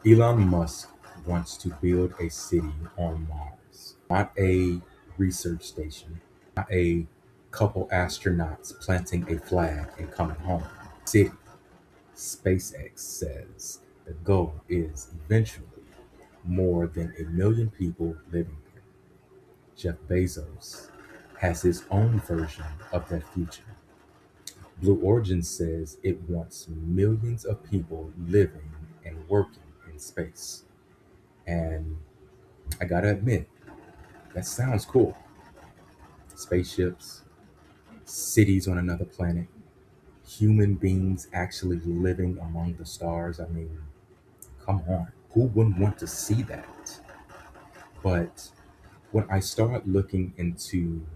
Elon Musk wants to build a city on Mars, not a research station, not a couple astronauts planting a flag and coming home. City. SpaceX says the goal is eventually more than 1 million people living there. Jeff Bezos has his own version of that future. Blue Origin says it wants millions of people living and working in space. And I gotta admit, that sounds cool. Spaceships, cities on another planet, human beings actually living among the stars. I mean, come on. Who wouldn't want to see that? But when I start looking into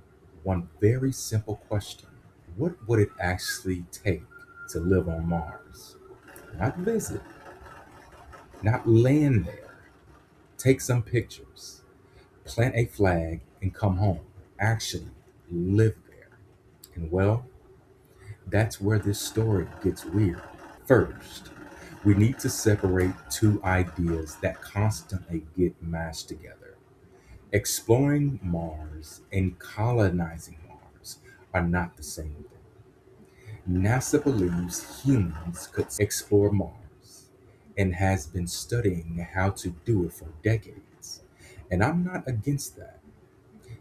one very simple question, what would it actually take to live on Mars? Not visit, not land there. Take some pictures, plant a flag, and come home. Actually, live there. And well, that's where this story gets weird. First, we need to separate two ideas that constantly get mashed together. Exploring Mars and colonizing Mars are not the same thing. NASA believes humans could explore Mars and has been studying how to do it for decades. And I'm not against that.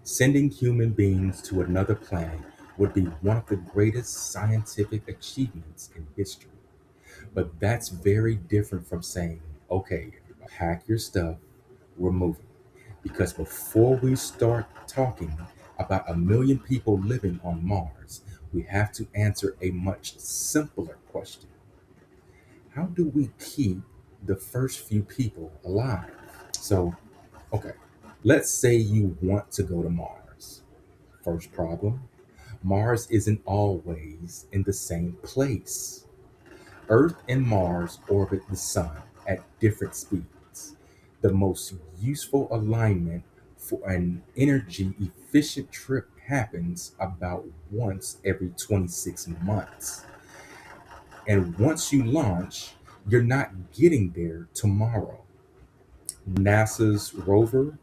Sending human beings to another planet would be one of the greatest scientific achievements in history. But that's very different from saying, okay, everybody, pack your stuff, we're moving. Because before we start talking about 1 million people living on Mars, we have to answer a much simpler question. How do we keep the first few people alive? So, okay, let's say you want to go to Mars. First problem, Mars isn't always in the same place. Earth and Mars orbit the Sun at different speeds. The most useful alignment for an energy efficient trip happens about once every 26 months. And once you launch, you're not getting there tomorrow. NASA's rover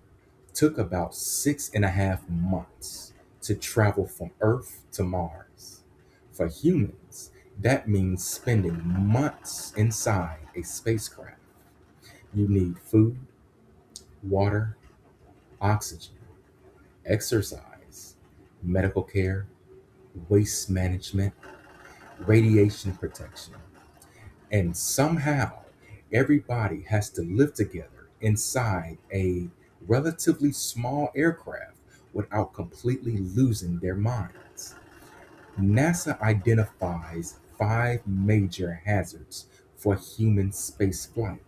took about 6.5 months to travel from Earth to Mars. For humans, that means spending months inside a spacecraft. You need food, water, oxygen, exercise, medical care, waste management, radiation protection. And somehow, everybody has to live together inside a relatively small aircraft without completely losing their minds. NASA identifies 5 major hazards for human spaceflight: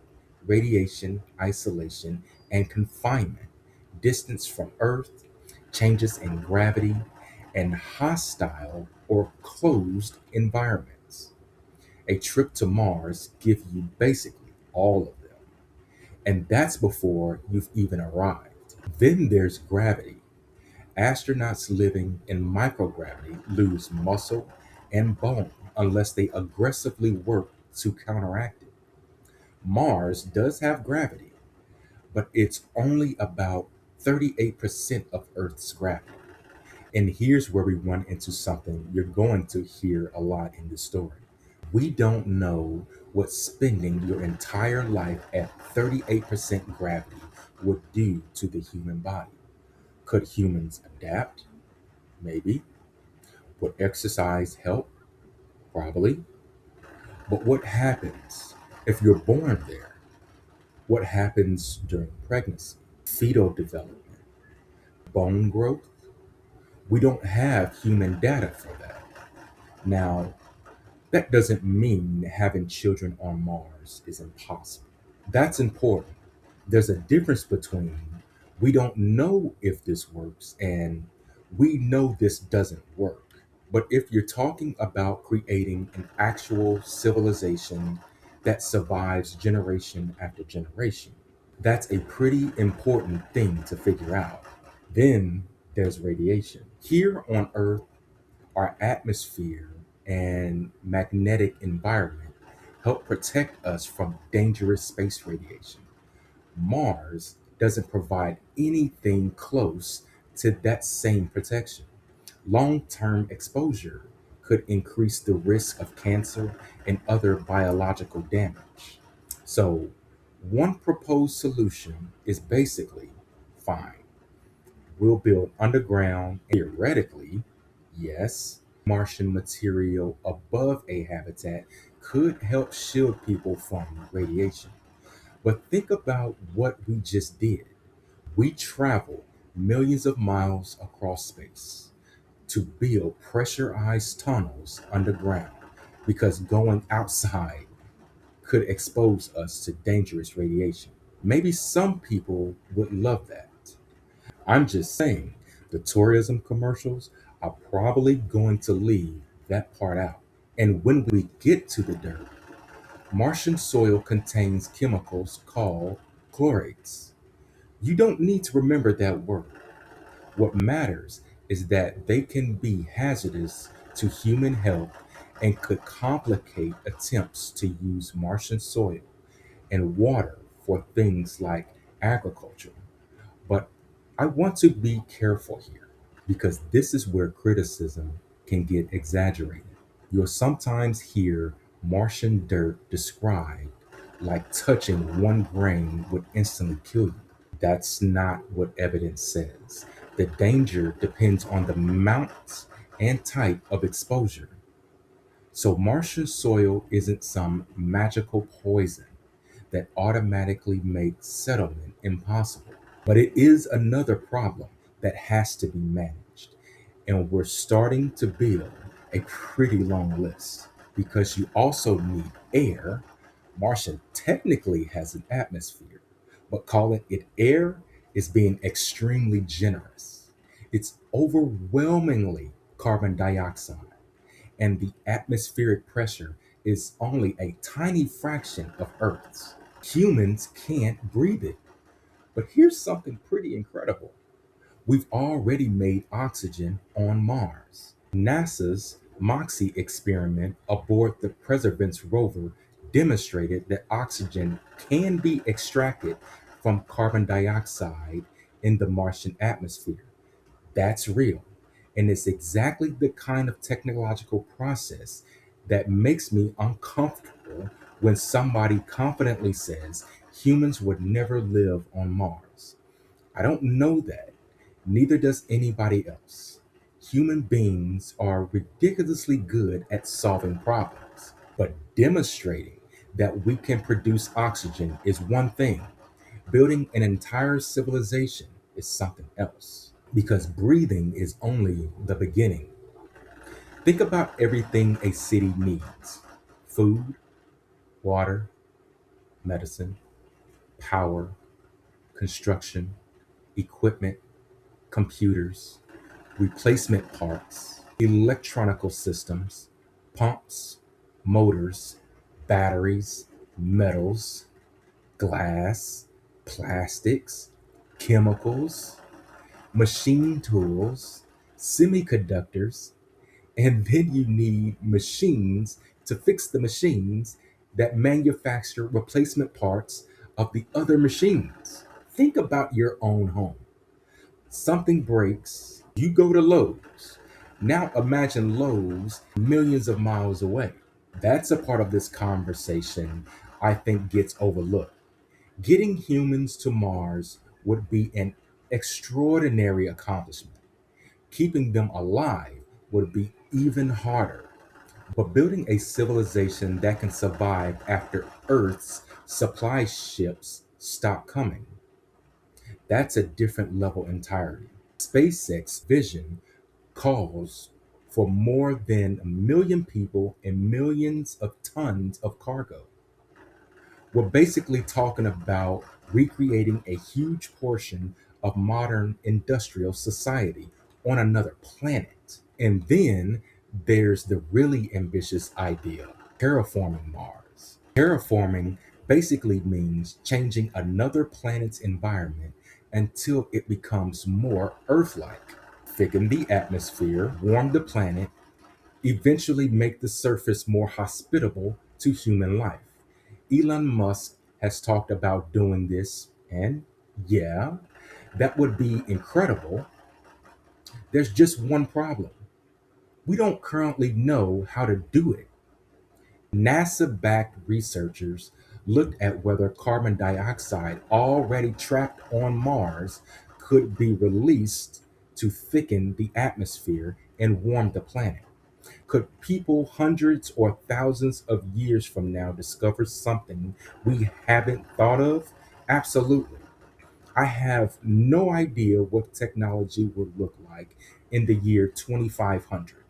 radiation, isolation, and confinement, distance from Earth, changes in gravity, and hostile or closed environments. A trip to Mars gives you basically all of them. And that's before you've even arrived. Then there's gravity. Astronauts living in microgravity lose muscle and bone unless they aggressively work to counteract it. Mars does have gravity, but it's only about 38% of Earth's gravity. And here's where we run into something you're going to hear a lot in this story. We don't know what spending your entire life at 38% gravity would do to the human body. Could humans adapt? Maybe. Would exercise help? Probably. But what happens if you're born there? What happens during pregnancy, fetal development, bone growth? We don't have human data for that. Now, that doesn't mean having children on Mars is impossible. That's important. There's a difference between we don't know if this works and we know this doesn't work. But if you're talking about creating an actual civilization that survives generation after generation, that's a pretty important thing to figure out. Then there's radiation. Here on Earth, our atmosphere and magnetic environment help protect us from dangerous space radiation. Mars doesn't provide anything close to that same protection. Long term exposure could increase the risk of cancer and other biological damage. So, one proposed solution is basically fine. We'll build underground, theoretically, yes, Martian material above a habitat could help shield people from radiation. But think about what we just did. We traveled millions of miles across space to build pressurized tunnels underground because going outside could expose us to dangerous radiation. Maybe some people would love that. I'm just saying, the tourism commercials are probably going to leave that part out. And when we get to the dirt, Martian soil contains chemicals called chlorates. You don't need to remember that word. What matters is that they can be hazardous to human health and could complicate attempts to use Martian soil and water for things like agriculture. But I want to be careful here because this is where criticism can get exaggerated. You'll sometimes hear Martian dirt described like touching one grain would instantly kill you. That's not what evidence says. The danger depends on the amount and type of exposure. So, Martian soil isn't some magical poison that automatically makes settlement impossible. But it is another problem that has to be managed. And we're starting to build a pretty long list because you also need air. Martian technically has an atmosphere, but calling it air is being extremely generous. It's overwhelmingly carbon dioxide, and the atmospheric pressure is only a tiny fraction of Earth's. Humans can't breathe it. But here's something pretty incredible. We've already made oxygen on Mars. NASA's MOXIE experiment aboard the Perseverance rover demonstrated that oxygen can be extracted from carbon dioxide in the Martian atmosphere. That's real. And it's exactly the kind of technological process that makes me uncomfortable when somebody confidently says humans would never live on Mars. I don't know that. Neither does anybody else. Human beings are ridiculously good at solving problems, but demonstrating that we can produce oxygen is one thing. Building an entire civilization is something else. Because breathing is only the beginning. Think about everything a city needs: food, water, medicine, power, construction, equipment, computers, replacement parts, electronical systems, pumps, motors, batteries, metals, glass, plastics, chemicals, machine tools, semiconductors, and then you need machines to fix the machines that manufacture replacement parts of the other machines. Think about your own home. Something breaks, you go to Lowe's. Now imagine Lowe's millions of miles away. That's a part of this conversation I think gets overlooked. Getting humans to Mars would be an extraordinary accomplishment. Keeping them alive would be even harder. But building a civilization that can survive after Earth's supply ships stop coming, that's a different level entirely. SpaceX vision calls for more than 1 million people and millions of tons of cargo. We're basically talking about recreating a huge portion of modern industrial society on another planet. And then there's the really ambitious idea: terraforming Mars. Terraforming basically means changing another planet's environment until it becomes more Earth like. Thicken the atmosphere, warm the planet, eventually make the surface more hospitable to human life. Elon Musk has talked about doing this, and yeah, that would be incredible. There's just one problem. We don't currently know how to do it. NASA backed researchers looked at whether carbon dioxide already trapped on Mars could be released to thicken the atmosphere and warm the planet. Could people hundreds or thousands of years from now discover something we haven't thought of? Absolutely. I have no idea what technology would look like in the year 2500,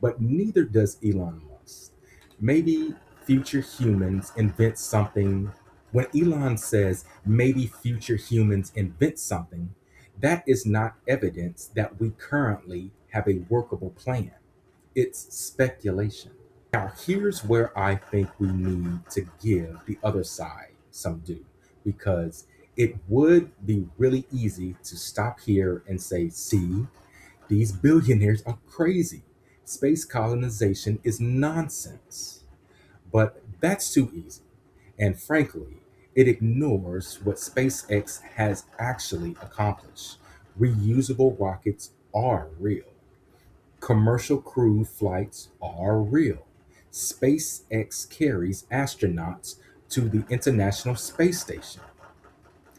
but neither does Elon Musk. Maybe future humans invent something. When Elon says maybe future humans invent something, that is not evidence that we currently have a workable plan. It's speculation. Now, here's where I think we need to give the other side some due, because it would be really easy to stop here and say, see, these billionaires are crazy. Space colonization is nonsense. But that's too easy. And frankly, it ignores what SpaceX has actually accomplished. Reusable rockets are real. Commercial crew flights are real. SpaceX carries astronauts to the International Space Station.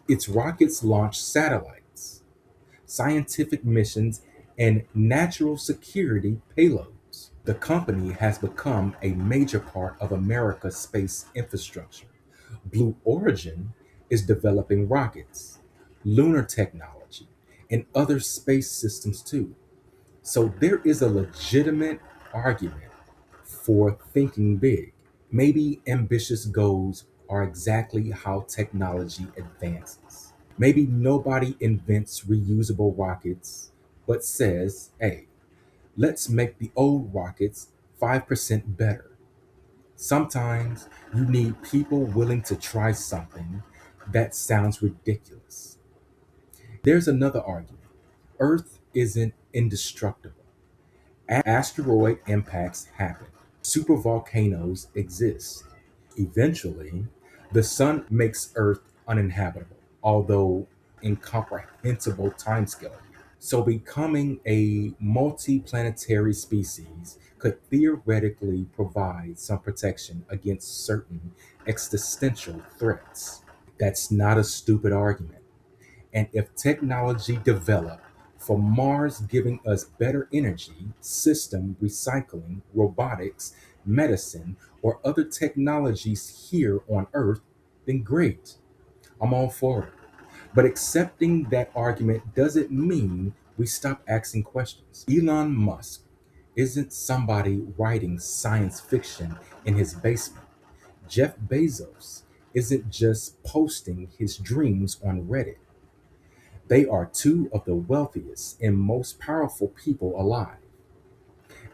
Its rockets launch satellites, scientific missions, and natural security payloads. The company has become a major part of America's space infrastructure. Blue Origin is developing rockets, lunar technology, and other space systems too. So there is a legitimate argument for thinking big. Maybe ambitious goals are exactly how technology advances. Maybe nobody invents reusable rockets, but says, hey, let's make the old rockets 5% better. Sometimes you need people willing to try something that sounds ridiculous. There's another argument. Earth isn't indestructible. Asteroid impacts happen. Supervolcanoes exist. Eventually, the sun makes Earth uninhabitable, although incomprehensible timescale. So, becoming a multiplanetary species could theoretically provide some protection against certain existential threats. That's not a stupid argument. And if technology developed for Mars, giving us better energy, system recycling, robotics, medicine, or other technologies here on Earth, then great. I'm all for it. But accepting that argument doesn't mean we stop asking questions. Elon Musk isn't somebody writing science fiction in his basement. Jeff Bezos isn't just posting his dreams on Reddit. They are two of the wealthiest and most powerful people alive.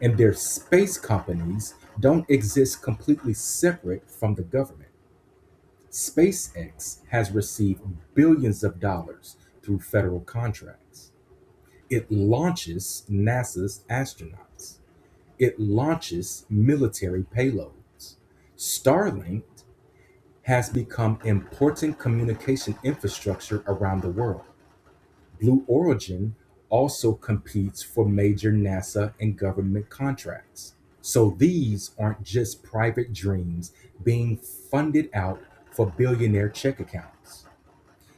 And their space companies don't exist completely separate from the government. SpaceX has received billions of dollars through federal contracts. It launches NASA's astronauts. It launches military payloads. Starlink has become important communication infrastructure around the world. Blue Origin also competes for major NASA and government contracts. So these aren't just private dreams being funded out for billionaire check accounts.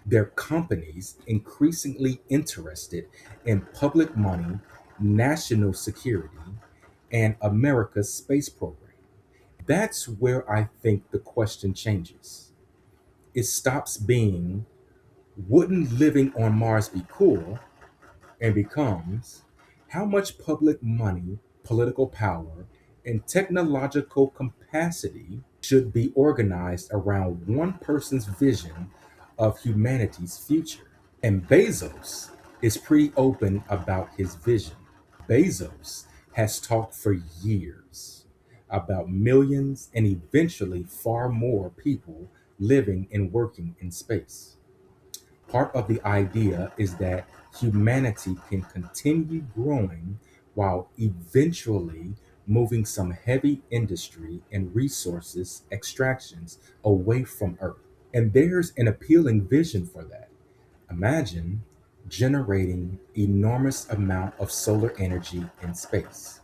They're companies increasingly interested in public money, national security, and America's space program. That's where I think the question changes. It stops being, wouldn't living on Mars be cool? And becomes, how much public money, political power, and technological capacity should be organized around one person's vision of humanity's future? And Bezos is pretty open about his vision. Bezos has talked for years about millions and eventually far more people living and working in space. Part of the idea is that humanity can continue growing while eventually moving some heavy industry and resources extractions away from Earth. And there's an appealing vision for that. Imagine generating enormous amount of solar energy in space.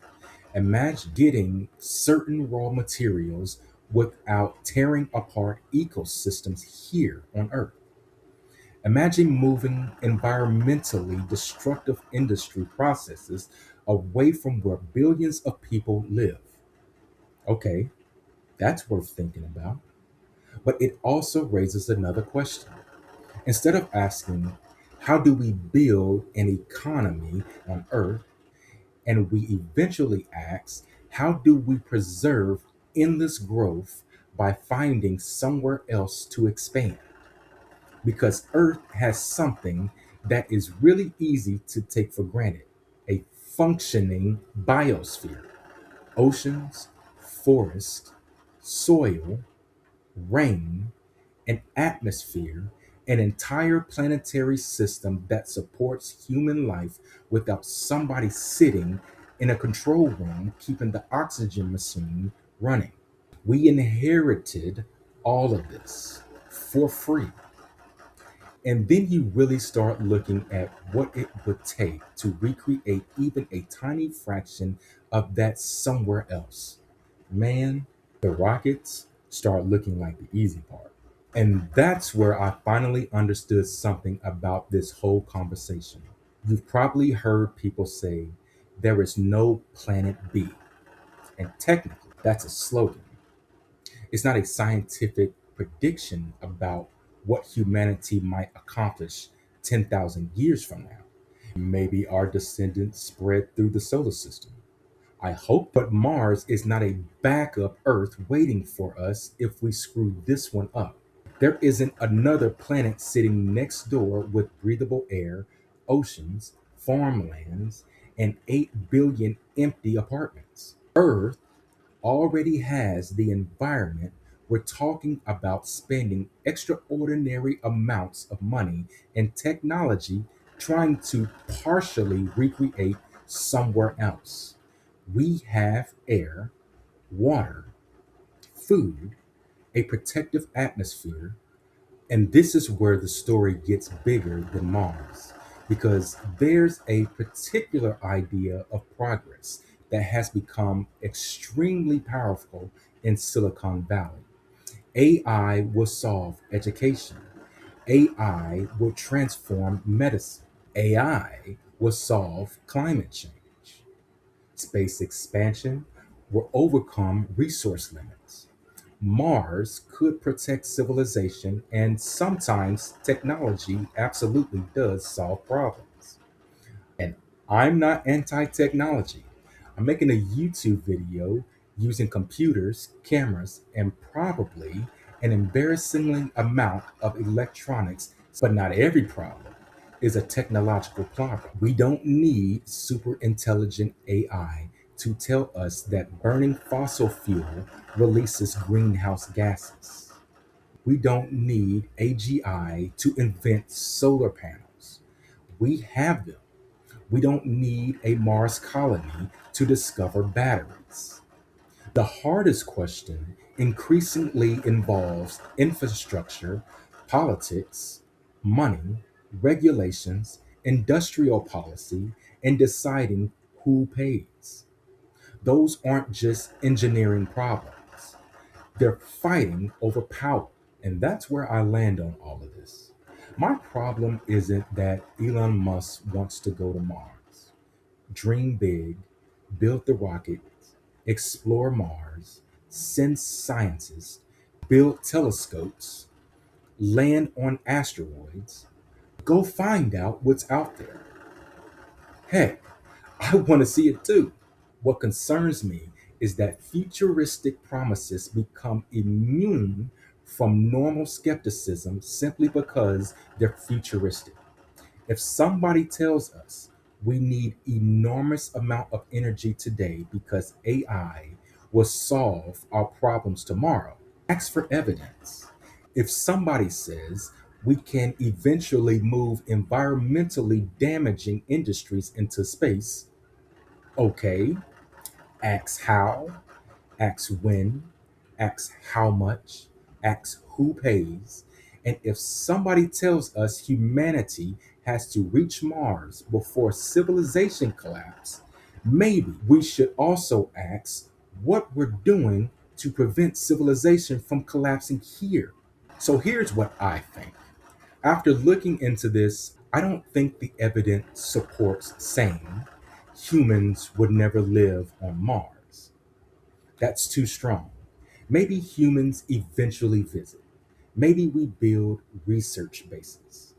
Imagine getting certain raw materials without tearing apart ecosystems here on Earth. Imagine moving environmentally destructive industry processes away from where billions of people live. Okay, that's worth thinking about. But it also raises another question. Instead of asking, how do we build an economy on Earth? And we eventually ask, how do we preserve endless growth by finding somewhere else to expand? Because Earth has something that is really easy to take for granted: a functioning biosphere, oceans, forest, soil, rain, an atmosphere, an entire planetary system that supports human life without somebody sitting in a control room keeping the oxygen machine running. We inherited all of this for free. And then you really start looking at what it would take to recreate even a tiny fraction of that somewhere else. Man, the rockets start looking like the easy part. And that's where I finally understood something about this whole conversation. You've probably heard people say there is no planet B. And technically, that's a slogan. It's not a scientific prediction about what humanity might accomplish 10,000 years from now. Maybe our descendants spread through the solar system. I hope, but Mars is not a backup Earth waiting for us if we screw this one up. There isn't another planet sitting next door with breathable air, oceans, farmlands, and 8 billion empty apartments. Earth already has the environment. We're talking about spending extraordinary amounts of money and technology trying to partially recreate somewhere else. We have air, water, food, a protective atmosphere, and this is where the story gets bigger than Mars, because there's a particular idea of progress that has become extremely powerful in Silicon Valley. AI will solve education. AI will transform medicine. AI will solve climate change. Space expansion will overcome resource limits. Mars could protect civilization, and sometimes technology absolutely does solve problems. And I'm not anti technology. I'm making a YouTube video using computers, cameras, and probably an embarrassingly amount of electronics, but not every problem is a technological problem. We don't need super intelligent AI to tell us that burning fossil fuel releases greenhouse gases. We don't need AGI to invent solar panels. We have them. We don't need a Mars colony to discover batteries. The hardest question increasingly involves infrastructure, politics, money, regulations, industrial policy, and deciding who pays. Those aren't just engineering problems, they're fighting over power. And that's where I land on all of this. My problem isn't that Elon Musk wants to go to Mars. Dream big, build the rocket, explore Mars, send scientists, build telescopes, land on asteroids, go find out what's out there. Heck, I want to see it too. What concerns me is that futuristic promises become immune from normal skepticism simply because they're futuristic. If somebody tells us we need enormous amount of energy today because AI will solve our problems tomorrow, ask for evidence. If somebody says we can eventually move environmentally damaging industries into space, okay, Ask how, ask when, ask how much, ask who pays. And if somebody tells us humanity has to reach Mars before civilization collapse, maybe we should also ask what we're doing to prevent civilization from collapsing here. So here's what I think. After looking into this, I don't think the evidence supports saying humans would never live on Mars. That's too strong. Maybe humans eventually visit. Maybe we build research bases.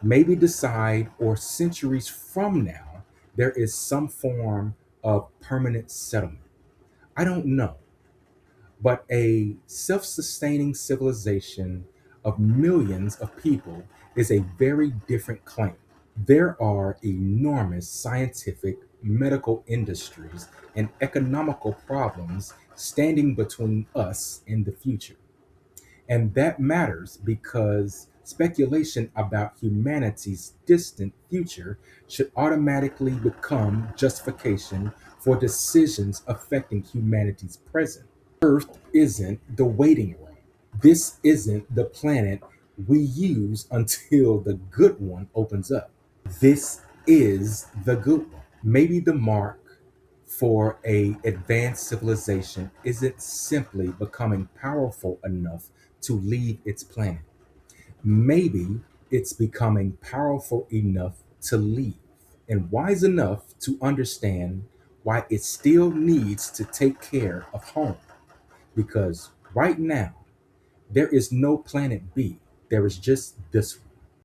Maybe decide, or centuries from now, there is some form of permanent settlement. I don't know. But a self sustaining civilization of millions of people is a very different claim. There are enormous scientific, medical industries, and economical problems standing between us and the future. And that matters because speculation about humanity's distant future should automatically become justification for decisions affecting humanity's present. Earth isn't the waiting room. This isn't the planet we use until the good one opens up. This is the good one. Maybe the mark for a advanced civilization isn't simply becoming powerful enough to leave its planet. Maybe it's becoming powerful enough to leave and wise enough to understand why it still needs to take care of home. Because right now, there is no planet B. There is just this